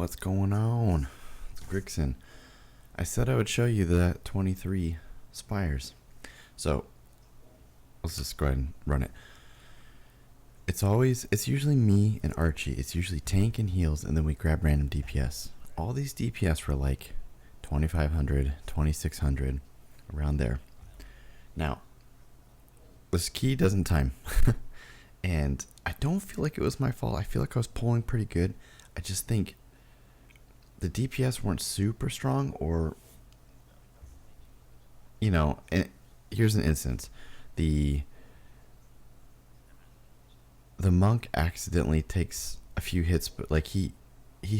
What's going on? It's Grixon. I said I would show you that 23 Spires. So, let's just go ahead and run it. It's usually me and Archie. It's usually tank and heals, and then we grab random DPS. All these DPS were like 2,500, 2,600, around there. Now, this key doesn't time. And I don't feel like it was my fault. I feel like I was pulling pretty good. I just think the DPS weren't super strong, or, and here's an instance. The monk accidentally takes a few hits, but like he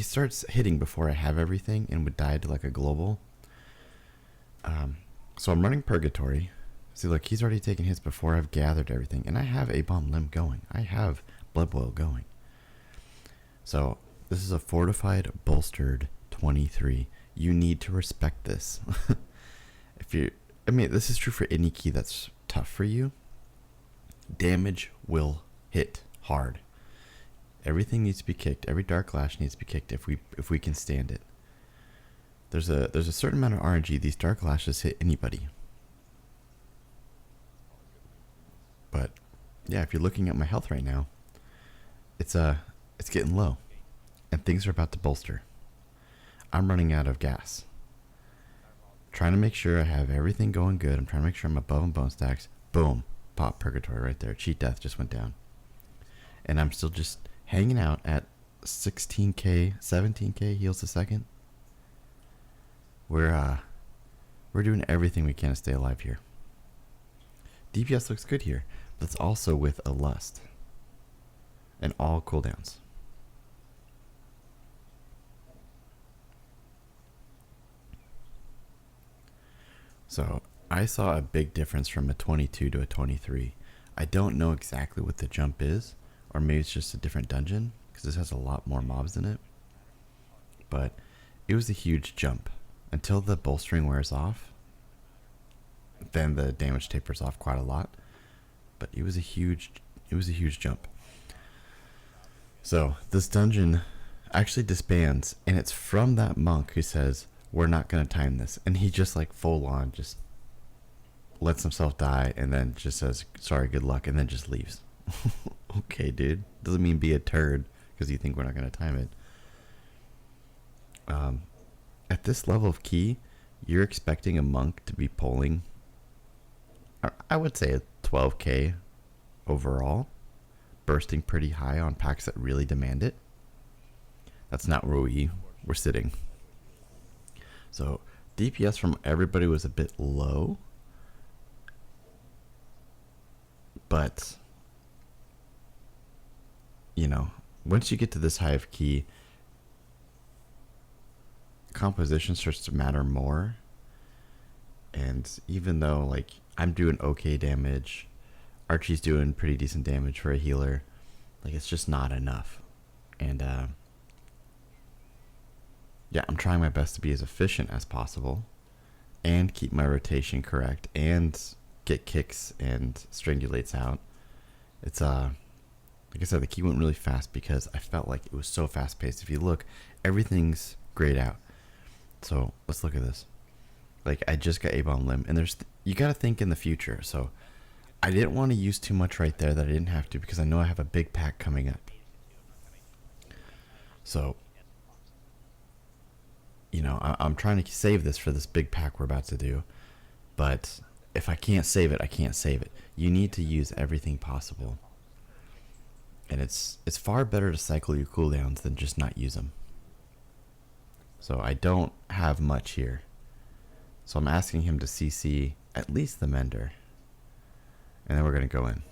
starts hitting before I have everything and would die to like a global. So I'm running Purgatory. See, look, he's already taken hits before I've gathered everything, and I have a bomb limb going. I have blood boil going. So this is a fortified bolstered 23. You need to respect this. This is true for any key that's tough for you. Damage will hit hard. Everything needs to be kicked. Every dark lash needs to be kicked if we can stand it. There's a certain amount of RNG. These dark lashes hit anybody. But yeah, if you're looking at my health right now, it's getting low, and things are about to bolster. I'm running out of gas. Trying to make sure I have everything going good. I'm trying to make sure I'm above on bone stacks. Boom, pop Purgatory right there. Cheat death just went down, and I'm still just hanging out at 16k, 17k heals a second. We're doing everything we can to stay alive here. DPS looks good here, but it's also with a lust and all cooldowns. So I saw a big difference from a 22 to a 23. I don't know exactly what the jump is, or maybe it's just a different dungeon, because this has a lot more mobs in it. But it was a huge jump. Until the bolstering wears off, then the damage tapers off quite a lot. But it was a huge jump. So this dungeon actually disbands, and it's from that monk who says, we're not going to time this. And he just like full on just lets himself die, and then just says, sorry, good luck, and then just leaves. Okay, dude. Doesn't mean be a turd because you think we're not going to time it. At this level of key, you're expecting a monk to be pulling, I would say, a 12k overall, bursting pretty high on packs that really demand it. That's not where we're sitting. So DPS from everybody was a bit low, but once you get to this high of key, composition starts to matter more. And even though like I'm doing okay damage, Archie's doing pretty decent damage for a healer, like it's just not enough. And yeah, I'm trying my best to be as efficient as possible and keep my rotation correct and get kicks and strangulates out. It's like I said, the key went really fast because I felt like it was so fast paced. If you look, everything's grayed out. So let's look at this. Like I just got A-bomb limb, and you got to think in the future. So I didn't want to use too much right there that I didn't have to, because I know I have a big pack coming up. So I'm trying to save this for this big pack we're about to do. But if I can't save it, I can't save it. You need to use everything possible. And it's far better to cycle your cooldowns than just not use them. So I don't have much here. So I'm asking him to CC at least the Mender. And then we're going to go in.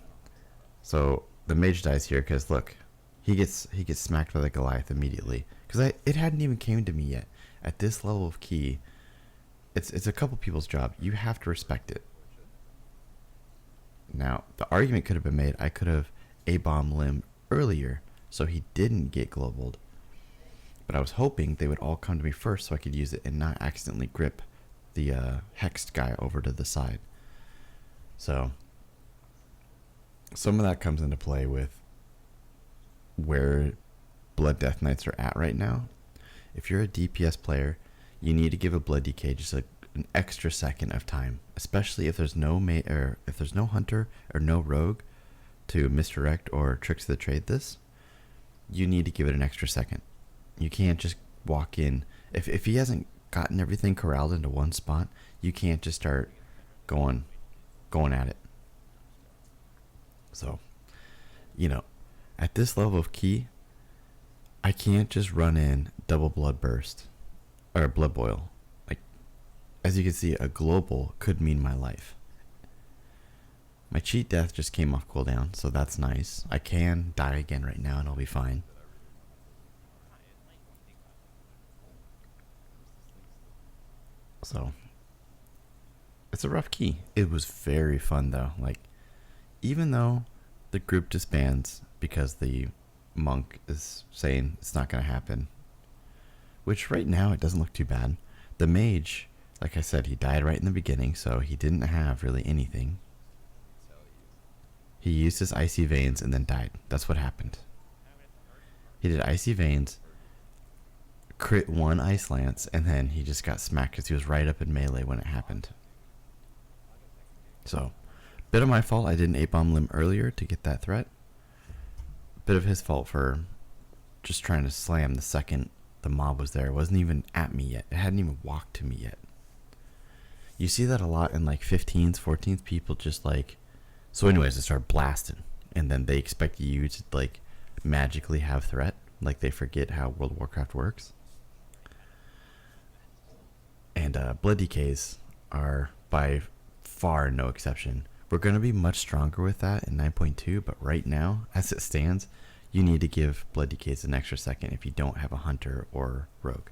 So the mage dies here because look, he gets smacked by the Goliath immediately. Because it hadn't even came to me yet. At this level of key, it's a couple people's job. You have to respect it. Now, the argument could have been made, I could have A-bomb limb earlier so he didn't get globaled. But I was hoping they would all come to me first so I could use it and not accidentally grip the hexed guy over to the side. So some of that comes into play with where Blood Death Knights are at right now. If you're a DPS player, you need to give a blood DK just an extra second of time, especially if there's no if there's no hunter or no rogue to misdirect or tricks the trade this. You need to give it an extra second. You can't just walk in. If he hasn't gotten everything corralled into one spot, you can't just start going at it. So, at this level of key, I can't just run in double blood burst or blood boil. Like, as you can see, a global could mean my life. My cheat death just came off cooldown, so that's nice. I can die again right now and I'll be fine. So, it's a rough key. It was very fun though. Like, even though the group disbands because the monk is saying it's not going to happen, which right now it doesn't look too bad. The mage, like I said, he died right in the beginning, so he didn't have really anything. He used his icy veins and then died. That's what happened. He did icy veins, crit one ice lance, and then he just got smacked because he was right up in melee when it happened. So, bit of my fault. I didn't A-bomb Limb earlier to get that threat. Bit of his fault for just trying to slam the second the mob was there. It wasn't even at me yet. It hadn't even walked to me yet. You see that a lot in like 15s, 14s. People just like... So anyways, they start blasting. And then they expect you to like magically have threat. Like they forget how World of Warcraft works. And blood DKs are by far no exception. We're going to be much stronger with that in 9.2, but right now, as it stands, you need to give blood DKs an extra second if you don't have a hunter or rogue.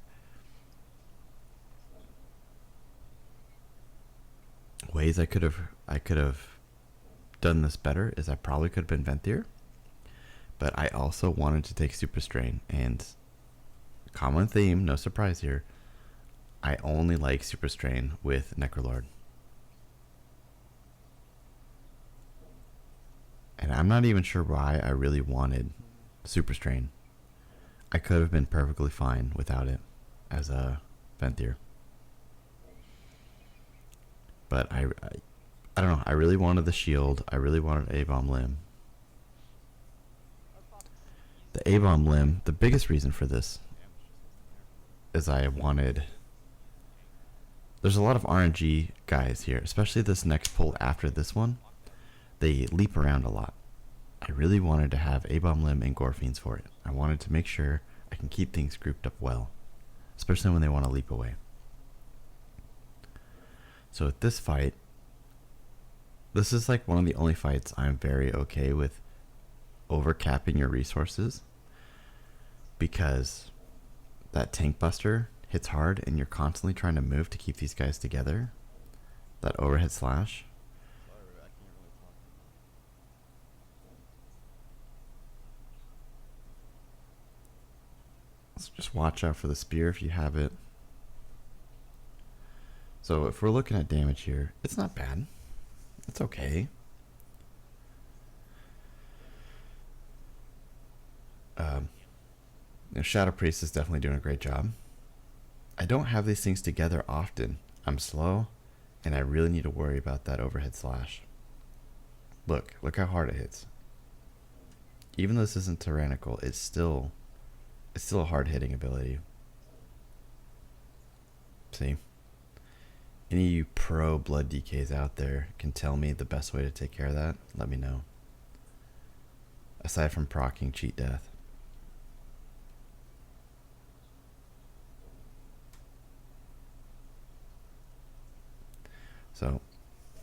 Ways I could have done this better is I probably could have been Venthyr, but I also wanted to take Super Strain, and common theme, no surprise here, I only like Super Strain with Necrolord. And I'm not even sure why I really wanted Super Strain. I could have been perfectly fine without it as a Venthyr. But I don't know. I really wanted the shield. I really wanted A-bomb Limb. The A-bomb Limb, the biggest reason for this is I wanted... There's a lot of RNG guys here, especially this next pull after this one. They leap around a lot. I really wanted to have A-bomb Limb and Gorfiends for it. I wanted to make sure I can keep things grouped up well, especially when they want to leap away. So with this fight, this is like one of the only fights I'm very okay with overcapping your resources, because that tank buster hits hard and you're constantly trying to move to keep these guys together. That overhead slash. So just watch out for the spear if you have it. So if we're looking at damage here, it's not bad. It's okay. Shadow Priest is definitely doing a great job. I don't have these things together often. I'm slow, and I really need to worry about that overhead slash. Look how hard it hits. Even though this isn't tyrannical, it's still a hard hitting ability. See? Any of you pro blood DKs out there can tell me the best way to take care of that? Let me know. Aside from proccing cheat death. So,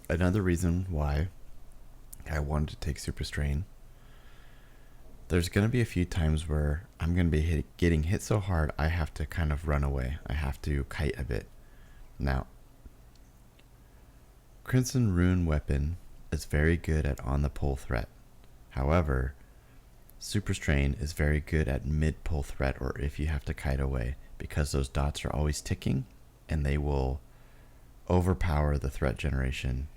another reason why I wanted to take Super Strain, there's going to be a few times where I'm going to be getting hit so hard I have to kind of run away. I have to kite a bit. Now, Crimson Rune weapon is very good at on the pull threat. However, Super Strain is very good at mid pull threat, or if you have to kite away, because those dots are always ticking and they will overpower the threat generation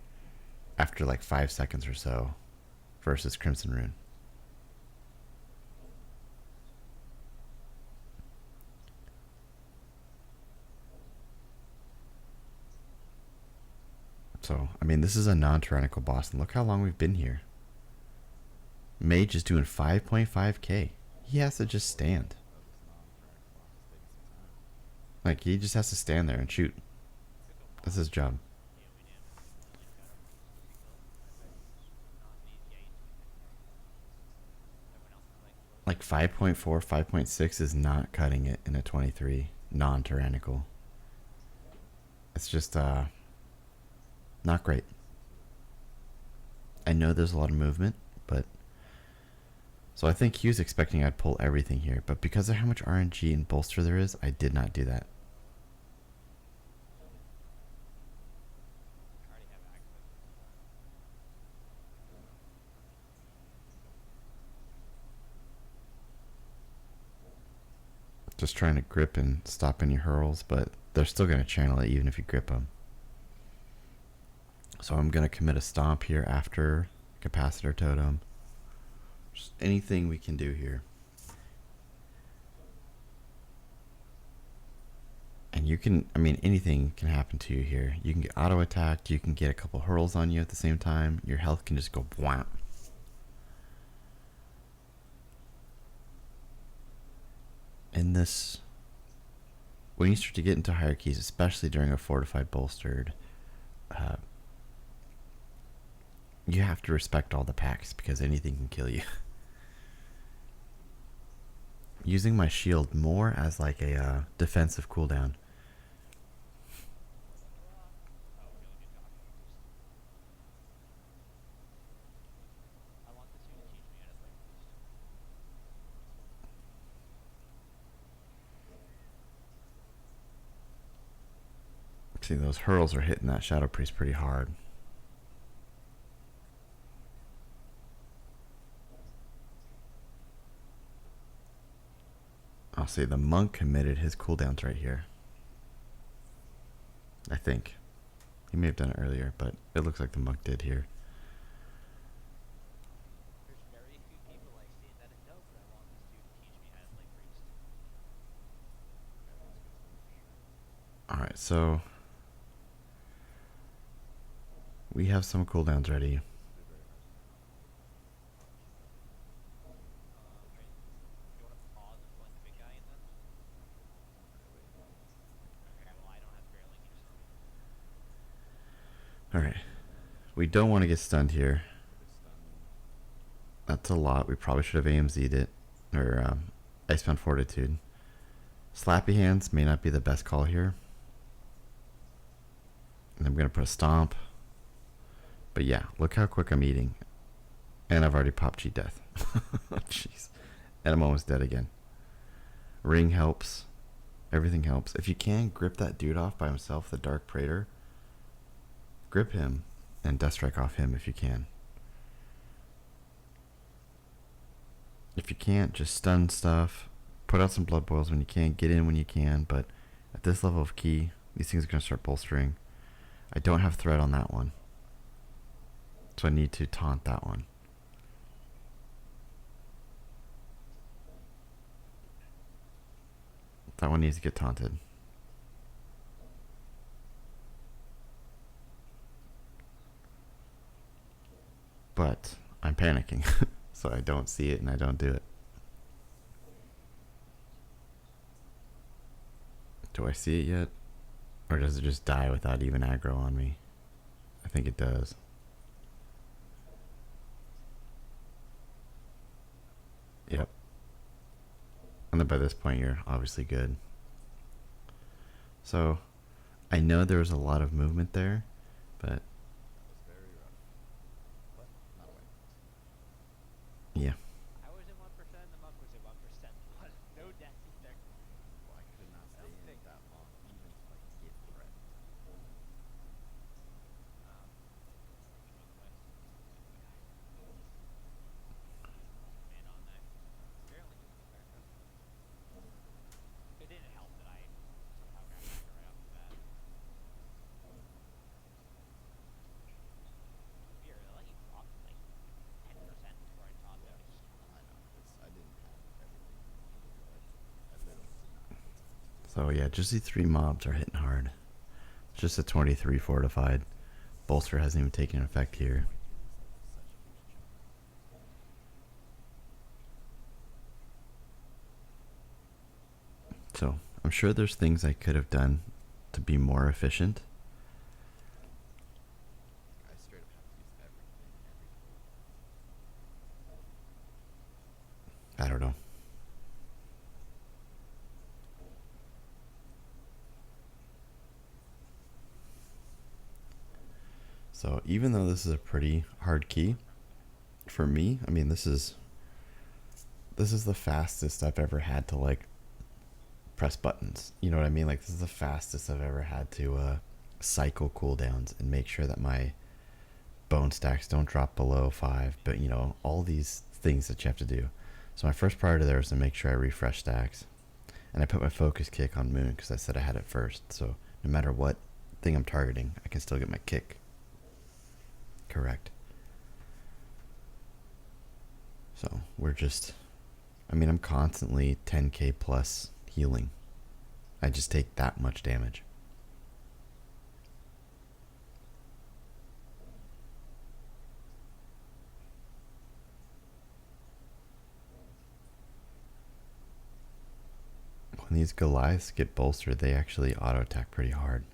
after like 5 seconds or so versus Crimson Rune. So, I mean, this is a non-tyrannical boss, and look how long we've been here. Mage is doing 5.5k. He has to just stand. Like, he just has to stand there and shoot. That's his job. Like 5.4, 5.6 is not cutting it in a 23 non-tyrannical. It's just not great. I know there's a lot of movement, but so I think he was expecting I'd pull everything here, but because of how much RNG and bolster there is, I did not do that. Just trying to grip and stop any hurls, but they're still going to channel it even if you grip them. So I'm going to commit a stomp here after capacitor totem. Just anything we can do here. And you can, I mean, anything can happen to you here. You can get auto attacked, you can get a couple hurls on you at the same time. Your health can just go bwamp. In this, when you start to get into hierarchies, especially during a fortified bolstered, you have to respect all the packs because anything can kill you. Using my shield more as like a defensive cooldown. See, those hurls are hitting that Shadow Priest pretty hard. I'll say the monk committed his cooldowns right here. I think. He may have done it earlier, but it looks like the monk did here. Alright, so we have some cooldowns ready. Alright. We don't want to get stunned here. That's a lot. We probably should have AMZ'd it. Or Icebound Fortitude. Slappy Hands may not be the best call here. And I'm going to put a stomp. But yeah, look how quick I'm eating. And I've already popped cheat death. Jeez. And I'm almost dead again. Ring helps. Everything helps. If you can, grip that dude off by himself, the Dark Praetor. Grip him and Death Strike off him if you can. If you can't, just stun stuff. Put out some blood boils when you can. Get in when you can. But at this level of key, these things are going to start bolstering. I don't have threat on that one. So I need to taunt that one. That one needs to get taunted. But I'm panicking. So I don't see it and I don't do it. Do I see it yet? Or does it just die without even aggro on me? I think it does. Yep. And then by this point you're obviously good. So I know there was a lot of movement there, but yeah. I was at 1%, the monk was at 1%. No death either. Well, I could not stay in that long, even to like get threat. Man on that. Apparently he was a fair cut. It didn't help that I somehow got back right off the bat. Weird, I let you drop like 10% before I topped out. I know, because I didn't have everything. I literally did not. So yeah, just these three mobs are hitting hard. It's just a 23 fortified. Bolster hasn't even taken effect here. So I'm sure there's things I could have done to be more efficient. I straight up have to use everything every pull. I don't know. So even though this is a pretty hard key, for me, I mean, this is the fastest I've ever had to like press buttons. You know what I mean? Like this is the fastest I've ever had to cycle cooldowns and make sure that my bone stacks don't drop below 5. But you know, all these things that you have to do. So my first priority there is to make sure I refresh stacks, and I put my focus kick on Moon because I said I had it first. So no matter what thing I'm targeting, I can still get my kick correct. So we're just, I mean, I'm constantly 10k plus healing. I just take that much damage. When these Goliaths get bolstered, they actually auto attack pretty hard.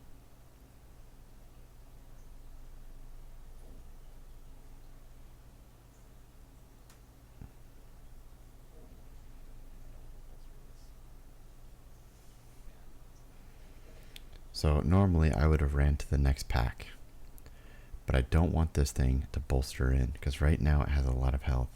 So normally I would have ran to the next pack, but I don't want this thing to bolster in because right now it has a lot of health.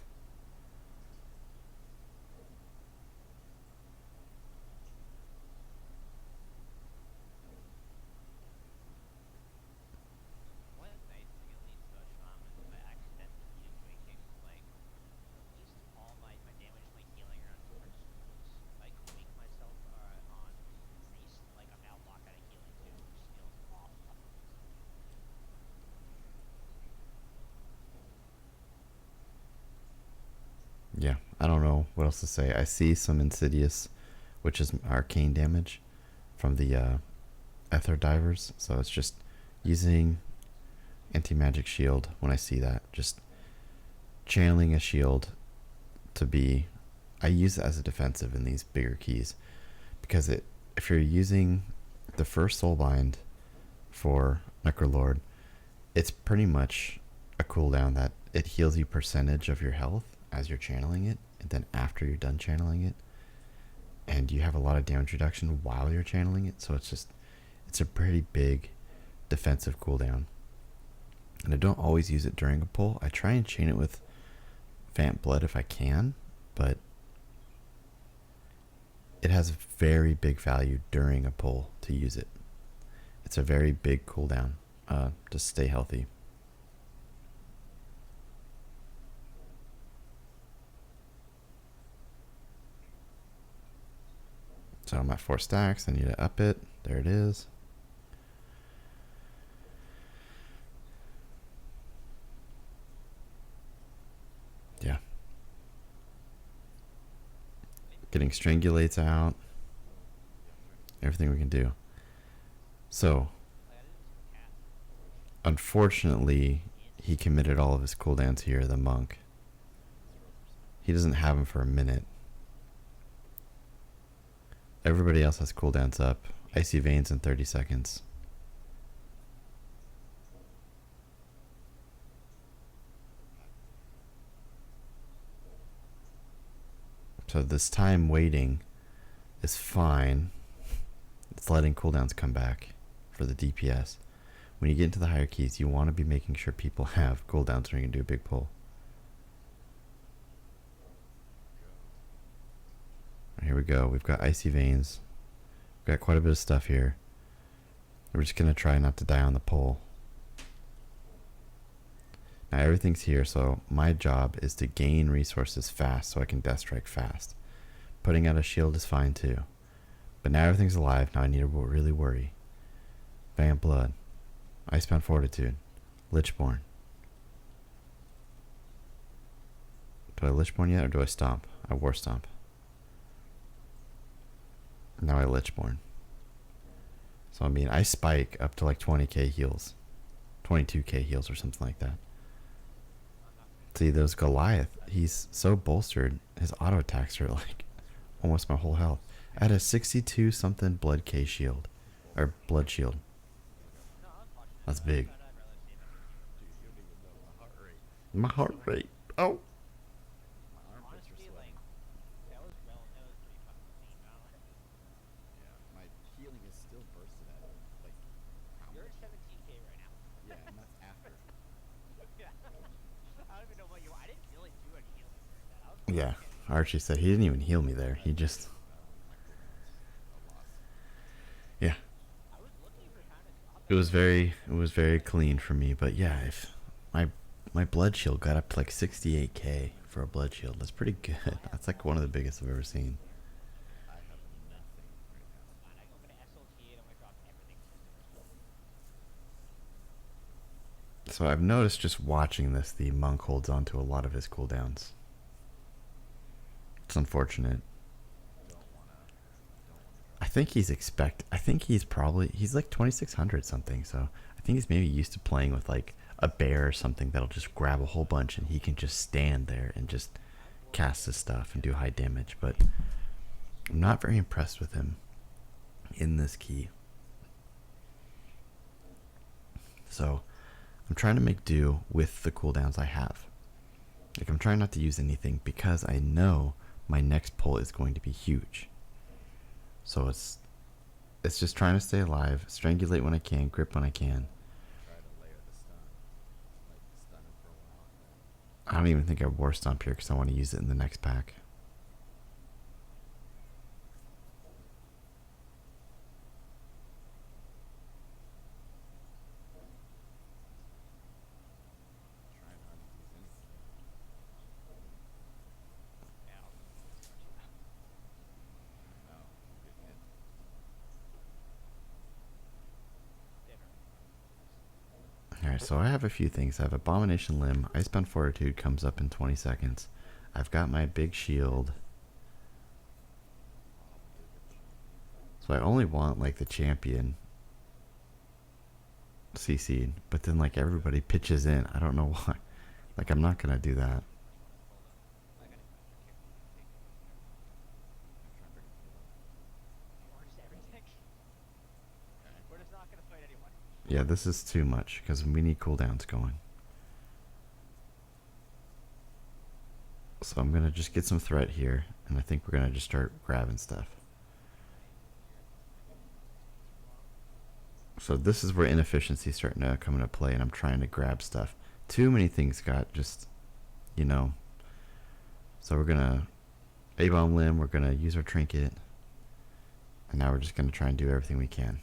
One nice thing at least about shaman is I accidentally making like at least all my damage and my healing around different schools. I can make myself on priest, like I'm now locked out of healing too, which feels awful. Yeah, I don't know what else to say. I see some Insidious, which is arcane damage from the Ether Divers. So it's just using anti-magic shield when I see that. Just channeling a shield to be, I use it as a defensive in these bigger keys because if you're using the first Soulbind for Necrolord, it's pretty much a cooldown that it heals you percentage of your health as you're channeling it, and then after you're done channeling it, and you have a lot of damage reduction while you're channeling it. So it's a pretty big defensive cooldown. And I don't always use it during a pull. I try and chain it with Vamp Blood if I can, but it has very big value during a pull to use it. It's a very big cooldown to stay healthy. So I'm at 4 stacks. I need to up it. There it is. Yeah. Getting Strangulates out. Everything we can do. So, unfortunately, he committed all of his cooldowns here, the monk. He doesn't have them for a minute. Everybody else has cooldowns up. Icy Veins in 30 seconds. So this time waiting is fine. It's letting cooldowns come back for the DPS. When you get into the higher keys, you want to be making sure people have cooldowns when you can do a big pull. Here we go. We've got Icy Veins. We've got quite a bit of stuff here. We're just going to try not to die on the pull. Now everything's here, so my job is to gain resources fast so I can Death Strike fast. Putting out a shield is fine too. But now everything's alive. Now I need to really worry. Vamp Blood. Icebound Fortitude. Lichborn. Do I Lichborn yet or do I Stomp? I War Stomp. Now I Lichborn. So I mean, I spike up to like 20k heals. 22k heals or something like that. I'm not familiar. See, those Goliath, he's so bolstered, his auto attacks are like almost my whole health. At a 62 something blood K shield. Or blood shield. No, I was watching that, That's but big. I'd rather save SLG. Dude, you don't even know my heart rate. My heart rate. Oh. My armpits are Honestly, like, sweating. that was pretty fucking clean, bro. Yeah, my healing is still bursted at like how You're much? at 17k right now. Yeah, and that's after. Yeah. I don't even know what you. I didn't really do any healing during that. I was Yeah. okay. Archie said he didn't even heal me there. He just. My cooldowns a lot. Yeah. I was looking for trying to drop It was very clean for me, but yeah, if my blood shield got up to like 68k for a blood shield, that's pretty good. That's like one of the biggest I've ever seen. I have nothing right now. Fine, I'm gonna SLT and I'm gonna drop everything to 0. So I've noticed just watching this, the monk holds on to a lot of his cooldowns. It's unfortunate. Don't wanna I think he's like 2600 something, so I think he's maybe used to playing with like a bear or something that'll just grab a whole bunch and he can just stand there and just cast his stuff and do high damage, but I'm not very impressed with him in this key. So I'm trying to make do with the cooldowns I have. Like, I'm trying not to use anything because I know my next pull is going to be huge. So it's just trying to stay alive, strangulate when I can, grip when I can. try to layer the stun. Like stun him for a while and then I don't even think I war stomp here because I want to use it in the next pack. try not to use anything. Yeah, I'll start you. No, I'm getting hit. Alright, so I have a few things. I have Abomination Limb. Icebound Fortitude comes up in 20 seconds. I've got my big shield. So I only want like the champion CC'd, but then like everybody pitches in. I don't know why. Like, I'm not gonna do that. I gotta I'm trying to bring him force everything. Okay. We're just not gonna fight anyone. Yeah, this is too much because we need cooldowns going. So I'm gonna just get some threat here, and I think we're gonna just start grabbing stuff. So this is where inefficiency is starting to come into play, and I'm trying to grab stuff. Too many things got just, you know. So we're gonna A-bomb limb, we're gonna use our trinket, and now we're just gonna try and do everything we can.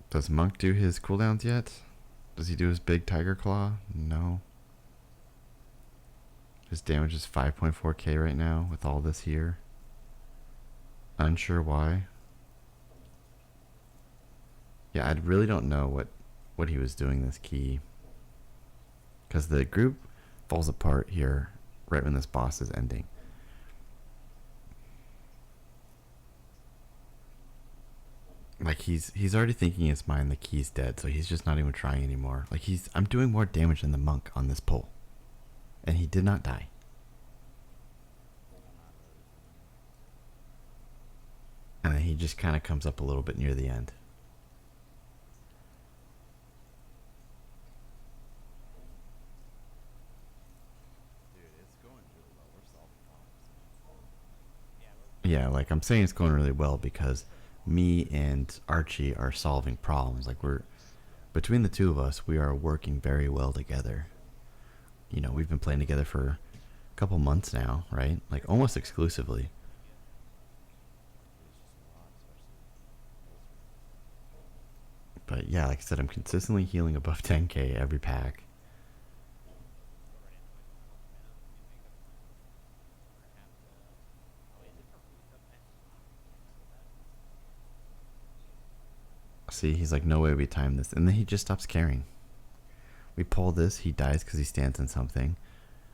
Does Monk do his cooldowns yet? Does he do his big tiger claw? No. His damage is 5.4k right now with all this here. Unsure why. Yeah, I really don't know what he was doing this key. Because the group falls apart here right when this boss is ending. Like, he's already thinking it's mine, the key's dead, so he's just not even trying anymore. Like, I'm doing more damage than the monk on this pull. And he did not die. And then he just kind of comes up a little bit near the end. Dude, it's going really well. We're solving problems. Yeah, Yeah, like, I'm saying it's going really well because me and Archie are solving problems. Like, between the two of us, we are working very well together. You know, we've been playing together for a couple months now, right? Like, almost exclusively. It's just a lot, especially But yeah, like I said, I'm consistently healing above 10k every pack. See, he's like, no way we timed this. And then he just stops caring. We pull this, he dies because he stands in something.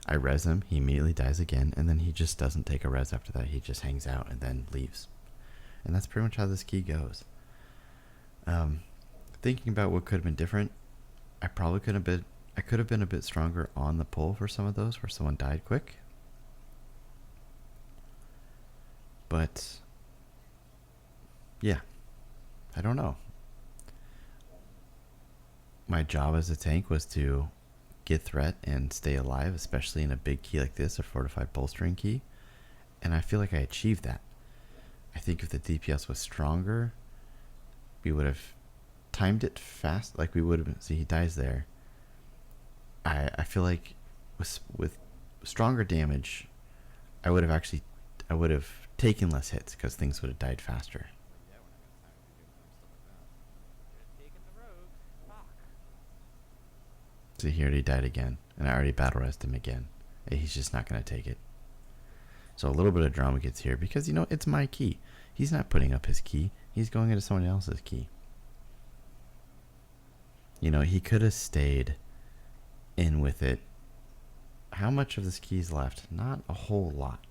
I res him, he immediately dies again, and then he just doesn't take a res after that. He just hangs out and then leaves. And that's pretty much how this key goes. Thinking about what could have been different, I could have been a bit stronger on the pull for some of those where someone died quick. But yeah, I don't know. My job as a tank was to get threat and stay alive, especially in a big key like this, a Fortified Bolstering key. And I feel like I achieved that. I think if the DPS was stronger, we would have timed it fast. Like we would have been. See, he dies there. I feel like with stronger damage, I would have taken less hits because things would have died faster. Yeah, we're not gonna time if you're doing dumb stuff like that. Could have taken the rogue. Fuck. So he already died again, and I already battle rested him again. He's just not gonna take it. So a little bit of drama gets here because, you know, it's my key. He's not putting up his key. He's going into someone else's key. You know, he could have stayed in with it. How much of this key is left? Not a whole lot.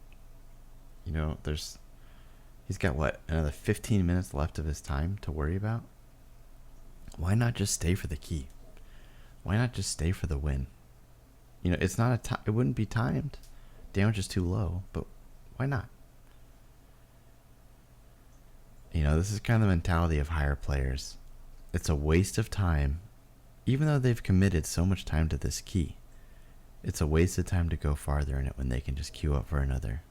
You know, he's got what, another 15 minutes left of his time to worry about? Why not just stay for the key? Why not just stay for the win? You know, it wouldn't be timed. Damage is too low, but why not? You know, this is kind of the mentality of higher players. It's a waste of time, even though they've committed so much time to this key. It's a waste of time to go farther in it when they can just queue up for another.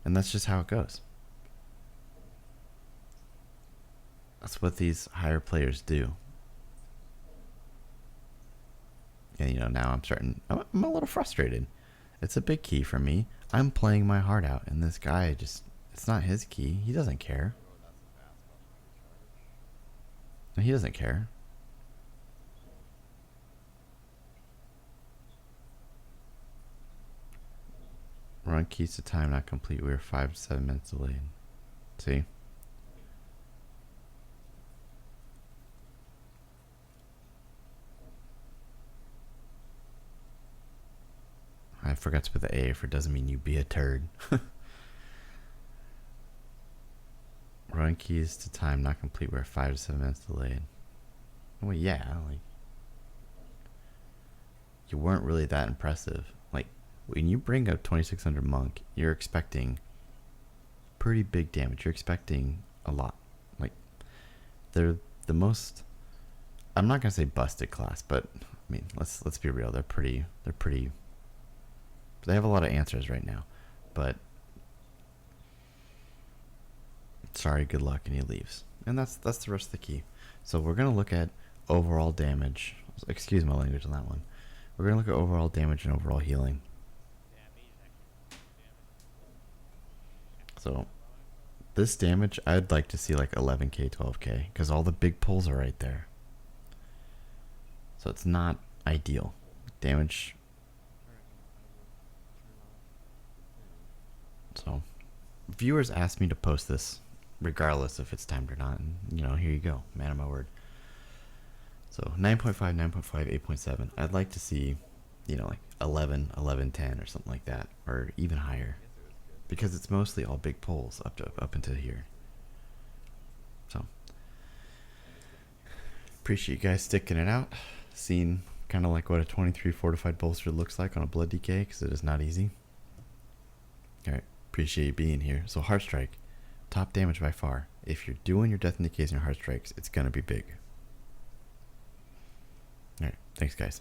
And that's just how it goes. That's what these higher players do. And you know, now I'm a little frustrated. It's a big key for me. I'm playing my heart out, and this guy it's not his key. He doesn't care. Oh, that's a fast fucking recharge. He doesn't care. Run keys to time not complete. We were 5 to 7 minutes delayed. See? I forgot to put the A for doesn't mean you be a turd. Run keys to time not complete. We're 5 to 7 minutes delayed. Well, yeah, like you weren't really that impressive. Like when you bring up 2600 monk, you're expecting pretty big damage. You're expecting a lot. Like they're the most. I'm not gonna say busted class, but I mean let's be real. They're pretty. They have a lot of answers right now, but sorry, good luck, and he leaves. And that's the rest of the key. So we're gonna look at overall damage. Excuse my language on that one. We're gonna look at overall damage and overall healing. So this damage, I'd like to see like 11k, 12k, because all the big pulls are right there. So it's not ideal. Damage. So viewers asked me to post this regardless if it's timed or not, and you know, here you go, man of my word. So 9.5, 9.5, 8.7. I'd like to see, you know, like 11, 11, 10 or something like that, or even higher, because it's mostly all big pulls up into here. So appreciate you guys sticking it out, seeing kind of like what a 23 fortified bolster looks like on a blood DK, because it is not easy. All right. Appreciate you being here. So Heart Strike, top damage by far. If you're doing your Death and Decays and your Heart Strikes, it's going to be big. Alright, thanks guys.